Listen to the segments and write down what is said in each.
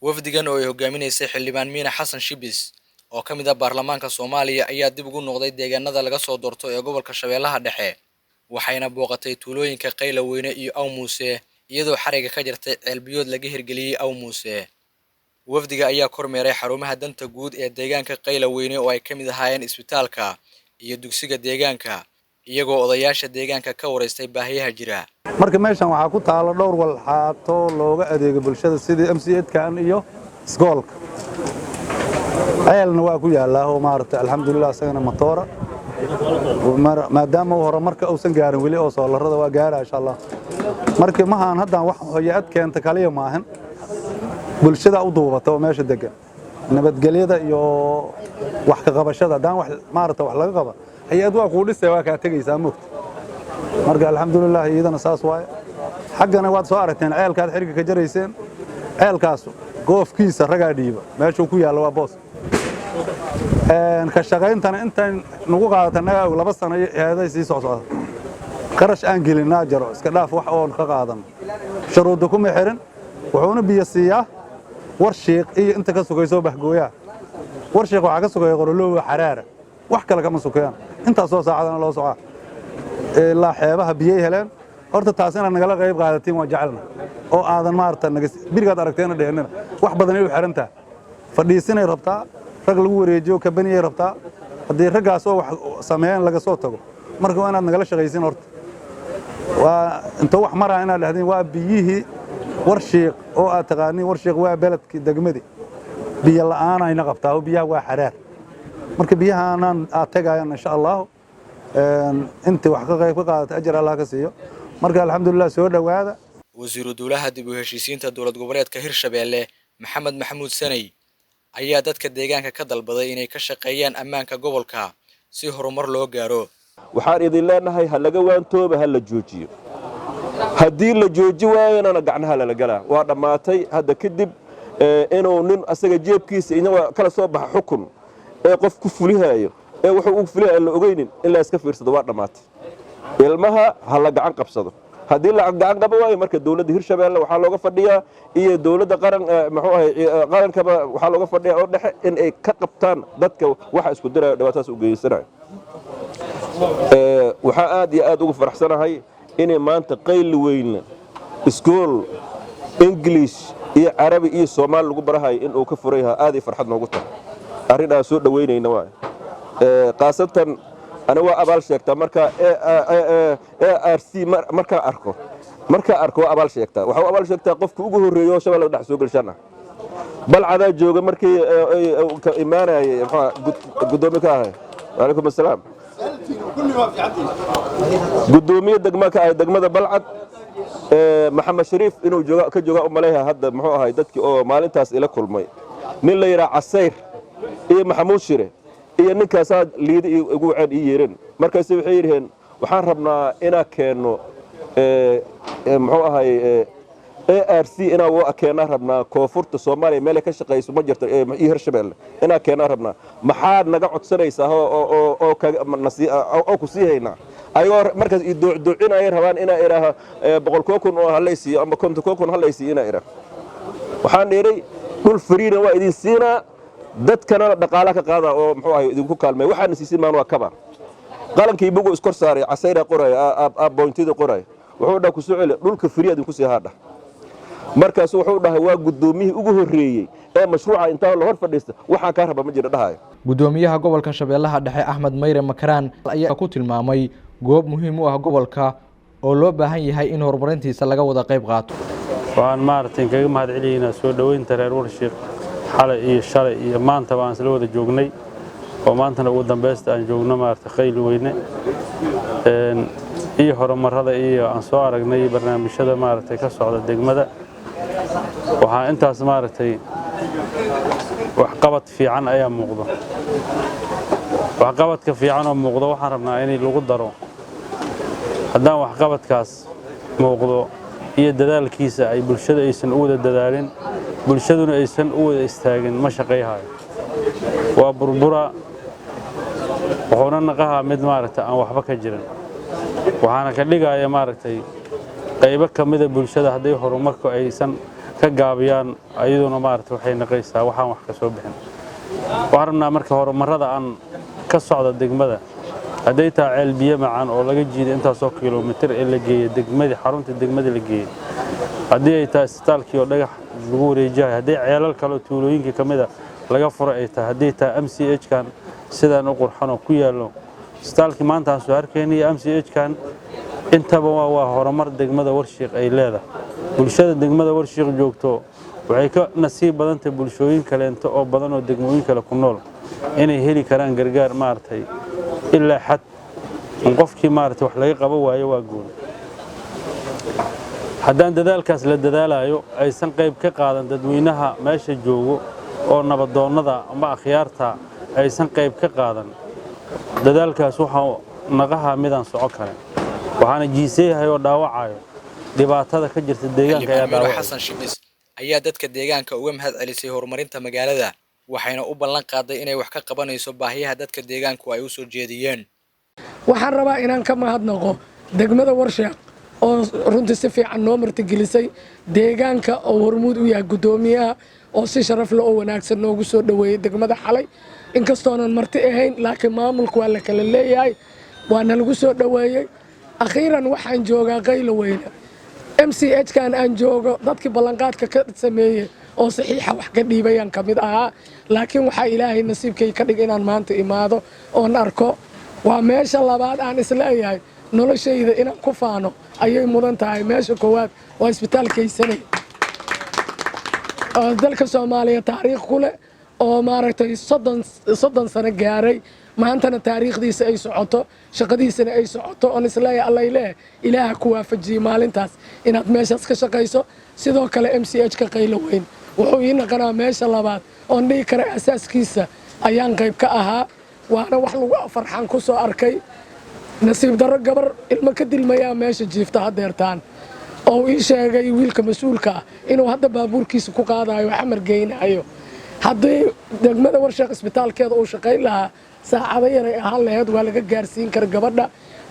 wafdigan oo ay hogaaminaysay xildhibaan Miina Xasan Shibis oo ka mid ah baarlamaanka Soomaaliya ayaa dib ugu noqday deegaanada laga soo doorto ee gobolka Shabeellaha Dhexe waxayna booqatay tuulooyinka Qayla Weyne iyo Aw Muuse iyadoo xariga ka jirtay ceelbiyood laga hirgeliyay Aw Muuse. wafdiga ayaa kormeeray xarumaha danta guud ee deegaanka Qayla Weyne oo ay ka mid ahaayeen isbitaalka iyo dugsiga deegaanka iyagoo odayaasha deegaanka ka wareystay baahiyaha jira. marka meeshan waxaa ku taalo dhowr walxaato looga adeego bulshada sidii MCH-kan iyo iskoolka ceelna waa ku yaalaa oo maaragtay alxamdulillah asagana matoora maadaama horumarka uusan gaarin weli oo soolarada waa gaaraa insha Allah marka mahaan haddaan wax hay'ad keenta kaliya maahan bulshada u duubata oo meesha degan nabadgelyada iyo wax ka qabashada daan wax maaragtay wax laga qaba hay'ad waa ku dhisay waa ka tagaysaa mugta marka alxamdulillah iyadana saas waay xaqana waad soo aragteen ceelkaad xiriga ka jarayseen ceelkaas goofkiisa ragaa dhiiba meesha ku yaalo waa boos ka shaqayntana intaan nagu qaadatanaga 2 sano heeday sii socda qarash aan gelinaa jaro iska dhaaf wax oo ka qaadan shuruudo kuma xiran wuxuuna biyo siiyaa warshiiq iyo inta ka sugayso bahgooya warshiiq waxa ka sugay qoroloow xaraara wax kale kama sugayaan inta soo saacadana loo socaa ilaa xeebaha biyo heleen horta taasina nagala qayb qaadatiin waa jecelna oo aadan maarta naga birigaad aragteena dheernina wax badan ay u xirantaa fadhiisinay rabtaa rag lagu wareejiyo ka baniyay rabtaa hadii ragaas oo wax sameeyaan laga soo tago marka waa inaad nagala shaqaysiin horta waa inta wax maraa inaad dhahdeen waa biyihii warshiiq oo aad taqaaniin warshiiq waa beledkii degmadi biyo la'aan ayna qabtaa oo biyaha waa xaraar marka biyahaanaan aad tagayaan insha Allah inta wax ka qayb ka qaadata ajir Allah ka siiyo marka alxamdulillah soo dhawaada wasiiru dawladda dib u heshiisiinta dawlad goboleedka Hirshabeelle Maxamed Maxamuud Sanay ayaa dadka deegaanka ka dalbaday inay ka shaqeeyaan ammaanka gobolka si horumar loo gaaro waxaan idin leenahay hal laga waantooba hal la joojiyo haddii la jooji waayana gacnaha la galaa waa dhamaatay hadda kadib inuu nin asaga jeebkiisa inuu kala soo baxo xukun ee qof ku fulihayo ee wuxuu u fulay la ogeynin ilaa iska fiirsado waa dhamaatay ilmaha hal la gacan qabsado haddii la gacan qabo waayo marka dawladda Hirshabeelle waxa looga fadhiyaa iyo dawladda qarankaba waxa looga fadhiyaa oo dhexe in ay ka qabtaan dadka waxa isku diray dhibaatadaas u geysanay waxa aad iyo aad ugu faraxsanahay in maanta Qayl Weyne iskool English iyo Arabi iyo Soomaali lagu barahay in uu ka furay aad iyo farxad noogu tahay arrintaas soo dhaweynayna waa qaasatan أنا وأبال شيكتا مركا ARC مركا أركو أبال شيكتا وحو أبال شيكتا قفك وجوه الريو شباب لو دحسوق الشنة بل عذا جوجا مركي إيمانا قدومي كاهي وعليكم السلام قدومي دقمة بلعت محمد شريف إنه جوجا كجوجا أمليها هذا محوها هاي دتك أو مالنتاس إلى كل مي نيل يرى عسير إيه محمود شريف iyo ninkaasaad liidi ugu cad yeerin markaas waxay yiraahdeen waxaan rabnaa ina keeno muxuu ahay ARC ina waa keena rabnaa koonfurta Soomaaliya meel ka shaqeyso ma jirto iyo Hirshabeelle ina keena rabnaa maxaad naga codsanaysaa oo ku siihayna ayoo markaas duucinayeen rabaan ina iraaha 100 kun oo halaysiyo ama 50 kun halaysiyo ina iraaha waxaan dheeray dhul fariina waa idin siinaa dadkana dhaqaalaha ka qaada oo muxuu ahay idinku kaalmay waxaan siisay maan waa kaba qalankii bugu iskor saaray casayra qoray pointida qoray wuxuu dhaw ku soo celay dhulka fariid ku sii haadha markaas wuxuu dhahay waa gudoomiyihii ugu horeeyay ee mashruuca inta la hor fadhiista waxa ka raba ma jira dhahay gudoomiyaha gobolka Shabeellaha Dhexe Axmed Mayre Makaraan ayaa ku tilmaamay goob muhiim u ah gobolka oo loo baahan yahay in horumarintiisa laga wada qayb qaato waan maartay kaga mahad celinayna soo dhaweynta reer warshiiq xalay iyo shalay iyo maanta waan isla wada joognay oo maantana ugu dambeystii aan joogno maartay Qayl Weyne iyo horumarada iyo aan soo aragnay barnaamijyada maartay ka socda degmada waxa intaas maartay wax qabad fiican ayaa muuqdo wax qabadka fiican oo muuqdo waxaan rabnaa in lagu daro haddaan wax qabadkaas muuqdo iyo dadaalkiisa ay bulshada aysan u wada dadaalin bulshaduna aysan u wada istaagin ma shaqeeyahay waa burbura wuxuuna naqaha mid maaragtay aan waxba ka jirin waxaana ka dhigaya maaragtay qaybo kamida bulshada haday horumarku aysan ka gaabiyaan ayaduna maaragtay waxay naqaysaa waxaan wax ka soo bixin waxaan rabnaa marka horumarada aan ka socda degmada hadday tahay ceel biyo macaan oo laga jiiday intaasoo kiiloomitir ee la geeyey degmadii xarunta degmada la geeyey haddii ay tahay isbitaalkii oo dhagax lagu wareejiyahay haddii ceelal kale oo tuulooyinka ka mid a laga furo ay tahay haddii tahay MCH-kan sidaan u qurxan oo ku yaallo isbitaalkii maanta aan soo arkaynay MCH-kan intaba waa horumar degmada Warshiiq ay leedahay bulshada degmada Warshiiq joogto waxay ka nasiib badan tahay bulshooyin kale inta oo badan oo degmooyin kale ku nool inay heli karaan gargaar maartay ilaa xad qofkii maartay wax laga qabo waayo waa gool haddaan dadaalkaas la dadaalayo aysan qayb ka qaadan dadweynaha meesha joogo oo nabadoonnada ama akhyaarta aysan qayb ka qaadan dadaalkaas waxa naqaha midaan soco kale waxaana jiiseeyahay oo dhaawacayo dhibaatada ka jirta deegaanka ayaa dhaawacay Xasan Shibis ayaa dadka deegaanka uga mahad celisay horumarinta magaalada waxayna u ballan qaaday inay wax ka qabanayso baahiyaha dadka deegaanku ay u soo jeediyeen waxaan rabaa inaan ka mahadnaqo degmada Warshiiq oo runtii si fiican noo martigelisay deegaanka oo hormuud u yahay gudoomiyaha oo si sharaf leh oo wanaagsan noogu soo dhaweeyay degmada xalay inkastoonan marti ahayn laakiin maamulku waa la kala leeyahay waana lagu soo dhaweeyay akhiiran waxaan joogaa qaylo weyne MCH-kan aan joogo dadkii ballanqaadka ka sameeyay oo saxiixa wax ka dhiibayaan ka mid ahaa laakiin waxaa ilaahay nasiibkay ka dhig inaan maanta imaado oon arko waa meesha labaad aan isleeyahay noloshayda inaan ku faano ayay mudan tahay meesha koowaad waa isbitaalkaysanay oo dalka Soomaaliya taariikh ku leh oo maaragtay 30 sano gaaray maantana taariikhdiisa ay socoto shaqadiisana ay socoto oo isleeyahay Allah ilaaha ku waafajiyay maalintaas inaad meeshaas ka shaqayso sidoo kale MCH-ka qaylo weyn wuxuu ii naqanaa meesha labaad oo dhigi kara asaaskiisa ayaan qayb ka ahaa waana wax lagu farxan ku soo arkay nasiib darro gabar ilmo ka dilmaya meesha jiifta hadeertaan oo ii sheegay wiilka mas'uulka inuu hadda baabuurkiisa ku qaadayo xamar geynayo haddii degmada Warshiiq isbitaalkeeda uu shaqayn lahaa saacado yar ay ahaan lahayd waa laga gaarsiin kara gabadha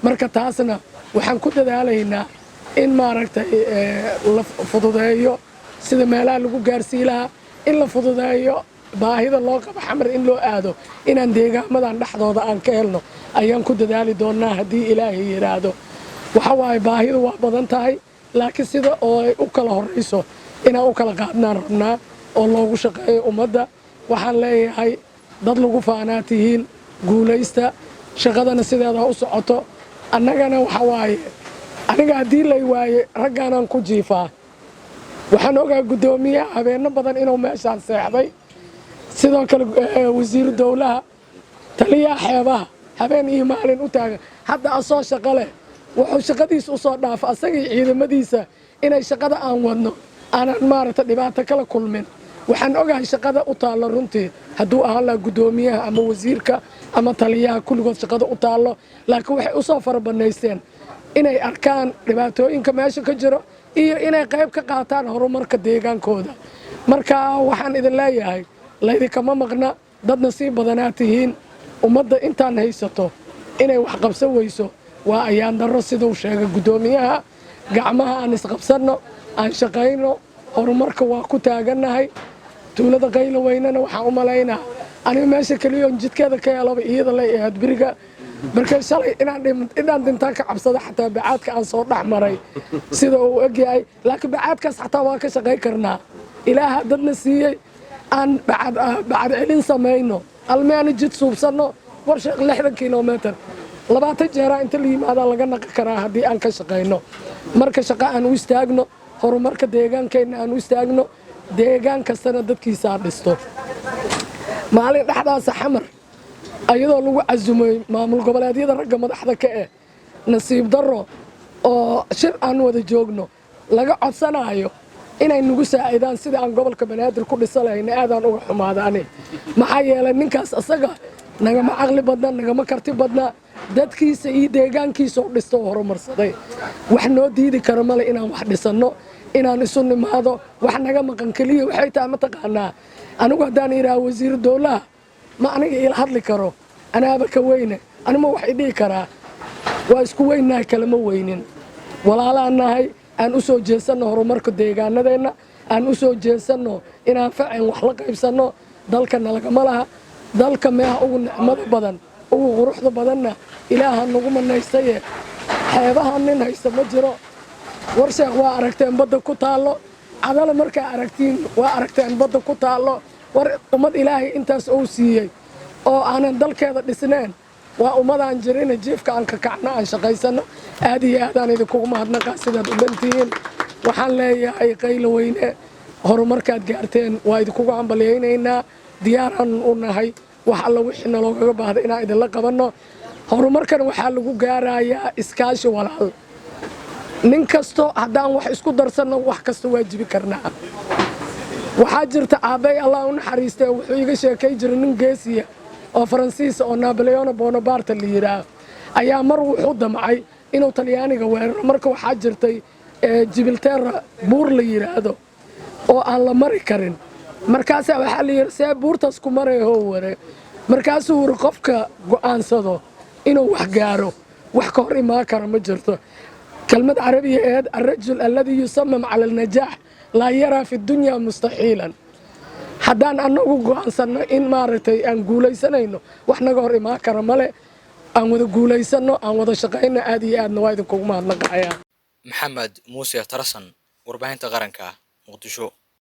marka taasna waxaan ku dadaalaynaa in maaragtay la fududeeyo sida meelaha lagu gaarsiin lahaa in la fududeeyo baahida loo qabo xamar in loo aado inaan deegaamadan dhaxdooda aan ka helno ayaan ku dadaali doonaa haddii ilaahay yiraahdo waxa waaye baahidu waa badan tahay laakiin sida oo ay u kala horeyso inaan u kala qaadnaan rabnaa oo loogu shaqeeyo ummadda waxaan leeyahay dad lagu faanaa tihiin guulaysta shaqadana sideeda u socoto annagana waxa waaye aniga haddii lay waaye raggaanaan ku jiifaa waxaan ogaa gudoomiyaha habeenno badan inuu meeshaan seexday sidoo kale wasiir dawlaha taliyaha xeebaha habeen iyo maalin u taagan hadda asoo shaqo leh wuxuu shaqadiisa u soo dhaafa asagii ciidamadiisa inay shaqada aan wadno aanan maaragta dhibaato kala kulmin waxaan ogahay shaqada u taalo runtii hadduu ahaan lahaa gudoomiyaha ama wasiirka ama taliyaha kulligood shaqada u taalo laakiin waxay u soo farabanaysteen inay arkaan dhibaatooyinka meesha ka jiro iyo inay qayb ka qaataan horumarka deegaankooda marka waxaan idin leeyahay laydinkama maqna dad nasiib badanaa tihiin ummadda intaan haysato inay wax qabsan weyso waa ayaan darro siduu sheegay gudoomiyaha gacmaha aan isqabsanno aan shaqayno horumarka waa ku taagannahay tuulada qaylo weynana waxaan u malaynaa aniga meesha kaliyoon jidkeeda ka helaba iyada lay ahayd biriga markay shalay inaan dhintaan ka cabsada xataa bacaadka aan soo dhex maray sida uu egyahay laakiin bacaadkaas xataa waa ka shaqayn karnaa ilaaha dadna siiyey aan bacad celin samayno almeana jid suubsanno Warshiiq 60 kilomitir 20 jeeraa inta la yimaada laga naqi karaa haddii aan ka shaqayno marka shaqo aan u istaagno horumarka deegaankeena aan u istaagno deegaan kastana dadkiisa dhisto maalin dhaxdaas xamar ayadoo lagu casumay maamul goboleedyada ragga madaxda ka ah nasiib darro oo shir aan wada joogno laga codsanayo inay nagu saacidaan sida aan gobolka Banaadir ku dhisalayn aadaan uga xumaadaan maxaa yeelay ninkaas asaga nagama aqli badna nagama karti badna dadkiisa iyo deegaankiisa u dhisto horumarsaday wax noo diidi karo male inaan wax dhisano inaan isu nimaado wax naga maqan kaliya waxay tahay ma taqaanaa anigu haddaan iraa wasiir dawlaha ma aniga ila hadli karo anaaba ka weyne anima wax idhii karaa waa isku weynahay kalama weynin walaalaan nahay aan u soo jeesano horumarka deegaanadeenna aan u soo jeesanno inaan facin wax la qaybsanno dalkana lagama laha dalka meeha ugu nicmada badan ugu quruxda badanna ilaaha nagu manaystaye xeebaha nin haysta ma jiro warsheekh waa aragteen badda ku taallo cadala markaa aragtiin waa aragteen badda ku taallo war ummad ilaahay intaas uu siiyey oo aanan dalkeeda dhisneen waa ummadaan jirina jiifka aan ka kacno aan shaqaysanno aad iyo aadaan idinkugu mahadnaqaa sidaad u dhantihiin waxaan leeyahay qaylo weyne horumarkaad gaarteen waa idinkugu hambalyaynaynaa diyaaraan u nahay wax alla wixii naloogaga baahda inaan idinla qabanno horumarkan waxaa lagu gaarayaa iskaashi walaal nin kasto haddaan wax isku darsanno wax kasta waa jibi karnaa waxaa jirta aabbay allah u naxariistee wuxuu iga sheekay jiray nin geesiya oo faransiis oo Napoleon Bonaparte la yiraahdo ayaa mar wuxuu damcay inuu Talyaaniga weeraro marka waxaa jirtay Gibraltar buur la yiraahdo oo aan la mari karin markaas waxa la yiraahdaa see buurtaas ku mareeyo ware markaas uu qofka go'aansado inuu wax gaaro wax ka hor imaan kara ma jirto كلمة عربية هي الرجل الذي يصمم على النجاح لا يرى في الدنيا مستحيلا حدان أنه قوانسنا إن مارتي أن قولي سنينو وإحنا قهر ما كرمالي أن وذا قولي سنو أن وذا شقينا آدي آدنا وايد كوما نقعيا محمد موسى ترسن ورباهن تغرنكا مقدشو